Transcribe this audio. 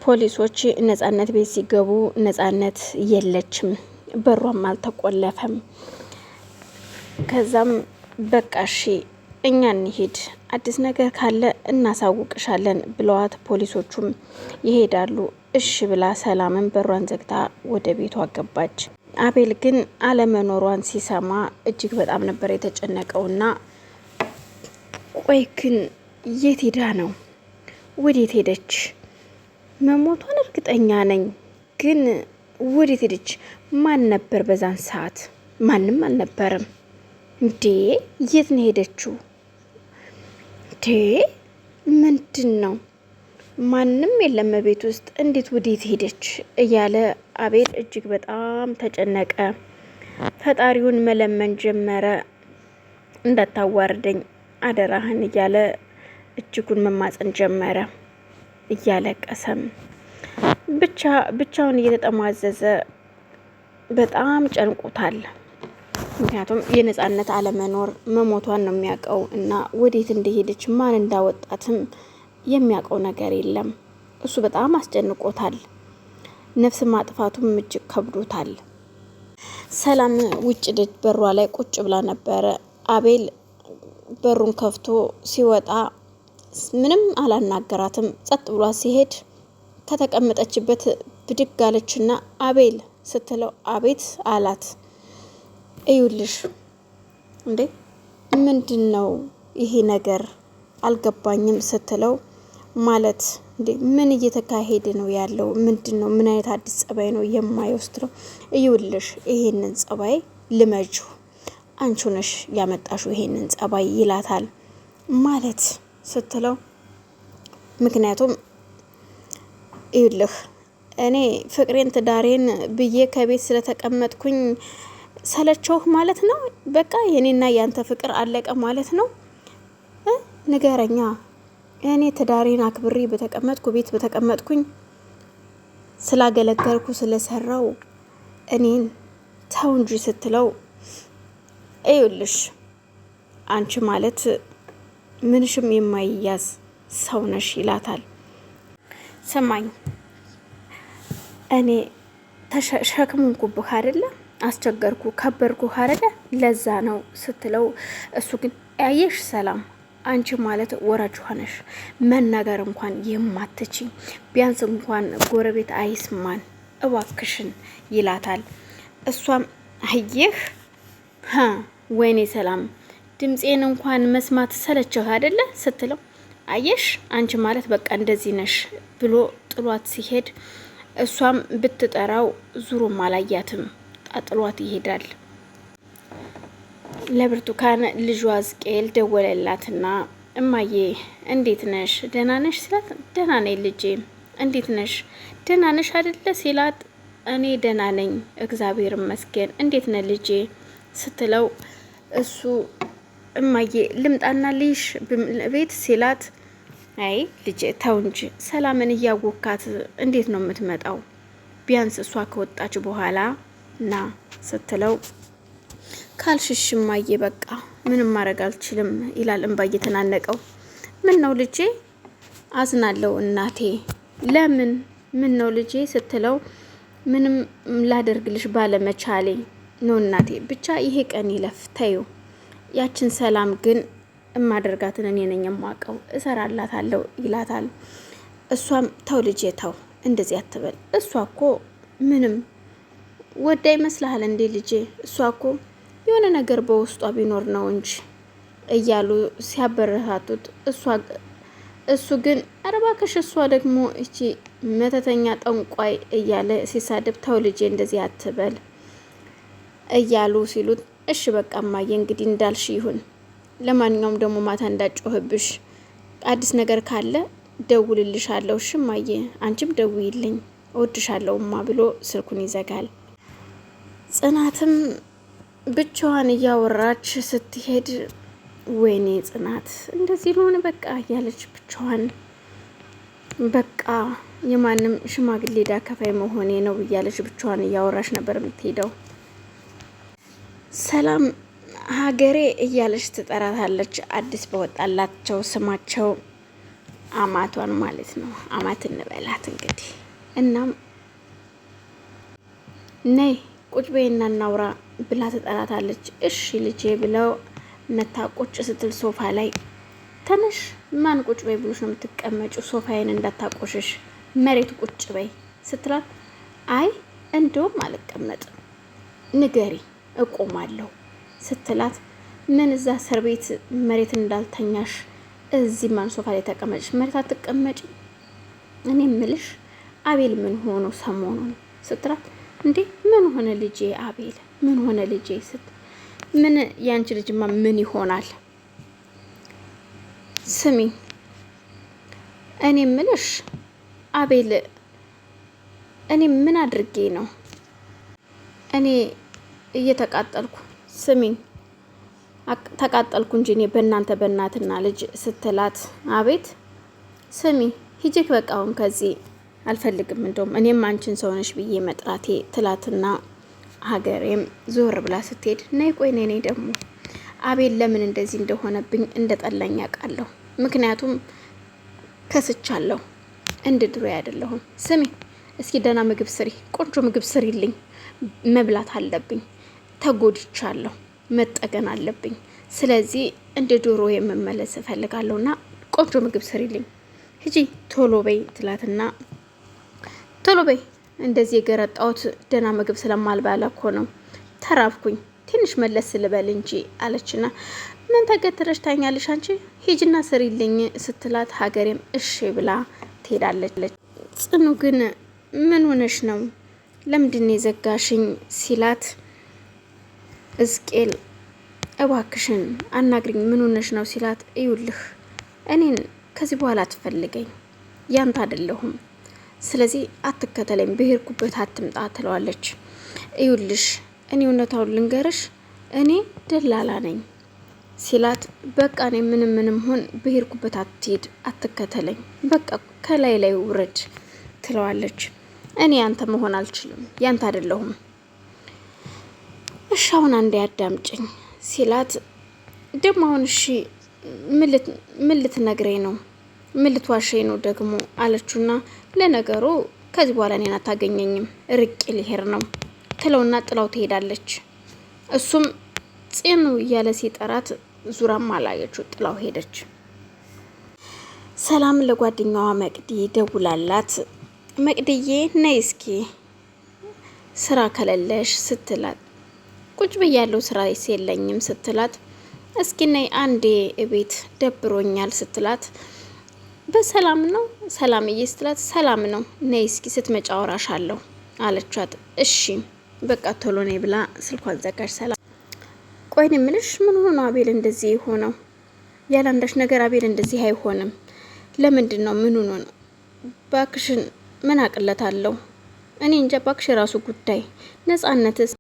ፖሊሶች ነጻነት ቤት ሲገቡ ነጻነት የለችም፣ በሯም አልተቆለፈም። ከዛም በቃ እኛ እንሂድ፣ አዲስ ነገር ካለ እናሳውቅሻለን ብለዋት ፖሊሶቹም ይሄዳሉ። እሺ ብላ ሰላምን በሯን ዘግታ ወደ ቤቷ ገባች። አቤል ግን አለመኖሯን ሲሰማ እጅግ በጣም ነበር የተጨነቀውና ቆይ ግን የት ሄዳ ነው? ወዴት ሄደች? መሞቷን እርግጠኛ ነኝ፣ ግን ወዴት ሄደች? ማን ነበር በዛን ሰዓት? ማንም አልነበረም። እንዴ የት ነው ሄደችው? እንዴ ምንድን ነው? ማንም የለም ቤት ውስጥ፣ እንዴት ወዴት ሄደች? እያለ አቤል እጅግ በጣም ተጨነቀ። ፈጣሪውን መለመን ጀመረ። እንዳታዋርደኝ አደራህን እያለ እጅጉን መማፀን ጀመረ። እያለቀሰም ብቻውን እየተጠማዘዘ በጣም ጨንቆታል። ምክንያቱም የነጻነት አለመኖር መሞቷን ነው የሚያውቀው እና ወዴት እንደሄደች ማን እንዳወጣትም የሚያውቀው ነገር የለም። እሱ በጣም አስጨንቆታል። ነፍስ ማጥፋቱም እጅግ ከብዶታል። ሰላም ውጭ ደጅ በሯ ላይ ቁጭ ብላ ነበረ። አቤል በሩን ከፍቶ ሲወጣ ምንም አላናገራትም። ጸጥ ብሏ ሲሄድ ከተቀመጠችበት ብድግ አለችና አቤል ስትለው አቤት አላት። እዩልሽ እንዴ ምንድነው ይሄ ነገር አልገባኝም ስትለው ማለት እንዴ ምን እየተካሄደ ነው ያለው? ምንድነው? ምን አይነት አዲስ ጸባይ ነው የማይወስደው? እዩልሽ ይሄንን ጸባይ ልመጁ፣ አንቺ ነሽ ያመጣሽው ይሄንን ጸባይ ይላታል። ማለት ስትለው ምክንያቱም እዩልህ እኔ ፍቅሬን ትዳሬን ብዬ ከቤት ስለተቀመጥኩኝ ሰለቸውህ ማለት ነው? በቃ የኔና ያንተ ፍቅር አለቀ ማለት ነው? ንገረኛ። እኔ ትዳሬን አክብሬ በተቀመጥኩ ቤት በተቀመጥኩኝ ስላገለገልኩ ስለሰራው እኔን ተው እንጂ ስትለው እዩልሽ አንቺ ማለት ምንሽም የማይያዝ ሰው ነሽ ይላታል። ሰማኝ እኔ ሸክሙን ኩብህ አይደለ? አስቸገርኩ ከበርኩ አይደለ? ለዛ ነው ስትለው እሱ ግን ያየሽ ሰላም አንቺ ማለት ወራጅ ሆነሽ መናገር እንኳን የማትቺ ቢያንስ እንኳን ጎረቤት አይስማን እባክሽን ይላታል። እሷም አየህ ወይኔ ሰላም ድምጼን እንኳን መስማት ሰለቸህ አይደለ? ስትለው አየሽ አንቺ ማለት በቃ እንደዚህ ነሽ ብሎ ጥሏት ሲሄድ እሷም ብትጠራው ዙሩም አላያትም፣ ጣጥሏት ይሄዳል። ለብርቱካን ልጇ አዝቄል ደወለላትና እማዬ እንዴት ነሽ? ደህና ነሽ ሲላት ደህና ነኝ ልጄ፣ እንዴት ነሽ? ደህና ነሽ አይደለ ሲላት እኔ ደህና ነኝ እግዚአብሔር ይመስገን፣ እንዴት ነህ ልጄ ስትለው እሱ እማዬ ልምጣና ልይሽ ቤት ሲላት አይ ልጄ ተው እንጂ ሰላምን እያወካት እንዴት ነው የምትመጣው? ቢያንስ እሷ ከወጣች በኋላ ና ስትለው ካልሽሽ እማዬ በቃ ምንም ማድረግ አልችልም ይላል እንባ እየተናነቀው። ምን ነው ልጄ? አዝናለሁ እናቴ። ለምን? ምን ነው ልጄ ስትለው ምንም ላደርግልሽ ባለመቻሌ ነው እናቴ፣ ብቻ ይሄ ቀን ይለፍ ተይው። ያችን ሰላም ግን እማደርጋትን እኔ ነኝ የማውቀው፣ እሰራላታለሁ ይላታል። እሷም ተው ልጄ ተው እንደዚህ አትበል፣ እሷ እኮ ምንም ወዳ ይመስልሃል እንዴ ልጄ? እሷ እኮ የሆነ ነገር በውስጧ ቢኖር ነው እንጂ እያሉ ሲያበረታቱት እሱ ግን ኧረ እባክሽ እሷ ደግሞ እቺ መተተኛ ጠንቋይ እያለ ሲሳደብ ተው ልጄ እንደዚህ አትበል እያሉ ሲሉት እሺ በቃ እማዬ እንግዲህ እንዳልሽ ይሁን፣ ለማንኛውም ደግሞ ማታ እንዳጮህብሽ አዲስ ነገር ካለ ደውልልሻለሁ እሺ እማዬ፣ አንቺም ደውይልኝ እወድሻለሁማ ብሎ ስልኩን ይዘጋል። ጽናትም ብቻዋን እያወራች ስትሄድ ወይኔ ጽናት እንደዚህ ልሆን በቃ እያለች ብቻዋን በቃ የማንም ሽማግሌ ዳከፋይ መሆኔ ነው እያለች ብቻዋን እያወራች ነበር የምትሄደው። ሰላም ሀገሬ እያለች ትጠራታለች አዲስ በወጣላቸው ስማቸው። አማቷን ማለት ነው። አማት እንበላት እንግዲህ። እናም ነይ ቁጭ በይና እናውራ ብላ ትጠራታለች። እሺ ልጄ ብለው መታ ቁጭ ስትል ሶፋ ላይ ተነሽ፣ ማን ቁጭ በይ ብሎሽ ነው የምትቀመጪው? ሶፋዬን እንዳታቆሽሽ መሬት ቁጭ በይ ስትላት፣ አይ እንደውም አልቀመጥም ንገሪ እቆማለሁ ስትላት፣ ምን እዛ እስር ቤት መሬት እንዳልተኛሽ እዚህ ማን ሶፋ ላይ ተቀመጭሽ? መሬት አትቀመጪ? እኔ ምልሽ አቤል ምን ሆኖ ሰሞኑን ስትላት፣ እንዴ ምን ሆነ ልጄ? አቤል ምን ሆነ ልጄ? ምን ያንቺ ልጅማ ምን ይሆናል? ስሚ እኔ ምልሽ አቤል እኔ ምን አድርጌ ነው እኔ እየተቃጠልኩ? ስሚኝ ተቃጠልኩ እንጂ እኔ በእናትና ልጅ ስትላት፣ አቤት ስሚ ሂጂክ በቃ አሁን ከዚህ አልፈልግም፣ እንደውም እኔም አንቺን ሰው ነሽ ብዬ መጥራቴ ትላትና ሀገሬም ዞር ብላ ስትሄድ፣ ነይ ቆይ ነይ ደግሞ አቤል ለምን እንደዚህ እንደሆነብኝ እንደጠላኝ አውቃለሁ። ምክንያቱም ከስቻለሁ፣ እንደ ድሮ አይደለሁም። ስሚ እስኪ ደህና ምግብ ስሪ፣ ቆንጆ ምግብ ስሪልኝ፣ መብላት አለብኝ፣ ተጎድቻለሁ፣ መጠገን አለብኝ። ስለዚህ እንደ ድሮ የመመለስ እፈልጋለሁና ቆንጆ ምግብ ስሪልኝ፣ ሂጂ ቶሎ በይ ትላትና፣ ቶሎ በይ እንደዚህ የገረጣሁት ደህና ምግብ ስለማልባላ እኮ ነው፣ ተራብኩኝ፣ ትንሽ መለስ ልበል እንጂ አለችና፣ ምን ተገትረሽ ታኛለሽ አንቺ? ሂጂና ስሪልኝ ስትላት፣ ሀገሬም እሺ ብላ ትሄዳለች። ጽኑ ግን ምን ሆነሽ ነው? ለምንድን የዘጋሽኝ ሲላት፣ እዝቄል እባክሽን አናግሪኝ፣ ምን ሆነሽ ነው ሲላት፣ እዩልህ እኔን ከዚህ በኋላ አትፈልገኝ፣ ያንተ አይደለሁም፣ ስለዚህ አትከተለኝ፣ በሄድኩበት አትምጣ ትለዋለች። እዩልሽ እኔ እውነታውን ልንገርሽ፣ እኔ ደላላ ነኝ ሲላት፣ በቃ እኔ ምንም ሆን በሄድኩበት አትሄድ፣ አትከተለኝ፣ በቃ ከላይ ላይ ውረድ ትለዋለች። እኔ ያንተ መሆን አልችልም፣ ያንተ አይደለሁም። እሺ አሁን አንዴ አዳምጪኝ ሲላት፣ ደግሞ አሁን እሺ ምን ልትነግረኝ ነው? ምን ልትዋሸኝ ነው ደግሞ አለችውና፣ ለነገሩ ከዚህ በኋላ እኔን አታገኘኝም፣ ርቄ ሊሄድ ነው ትለውና ጥላው ትሄዳለች። እሱም ጽኑ እያለ ሲጠራት ዙራም አላየችው፣ ጥላው ሄደች። ሰላም ለጓደኛዋ መቅዲ ደውላላት፣ መቅድዬ ነይ እስኪ ስራ ከሌለሽ ስትላት፣ ቁጭ ብያለሁ ስራ የለኝም ስትላት፣ እስኪ ነይ አንዴ እቤት ደብሮኛል ስትላት፣ በሰላም ነው ሰላምዬ ስትላት፣ ሰላም ነው ነይ እስኪ ስትመጪ አወራሻለሁ አለቻት። እሺ በቃ ቶሎ ነይ ብላ ስልኳን ዘጋች። ሰላም ቆይ እኔ የምልሽ ምን ሆኖ አቤል እንደዚህ የሆነው? ያለ አንዳች ነገር አቤል እንደዚህ አይሆንም። ለምንድን ነው? ምን ሆኖ ነው? ባክሽን ምን አቅለታለሁ እኔ እንጃ። ባክሽ የራሱ ጉዳይ። ነጻነትስ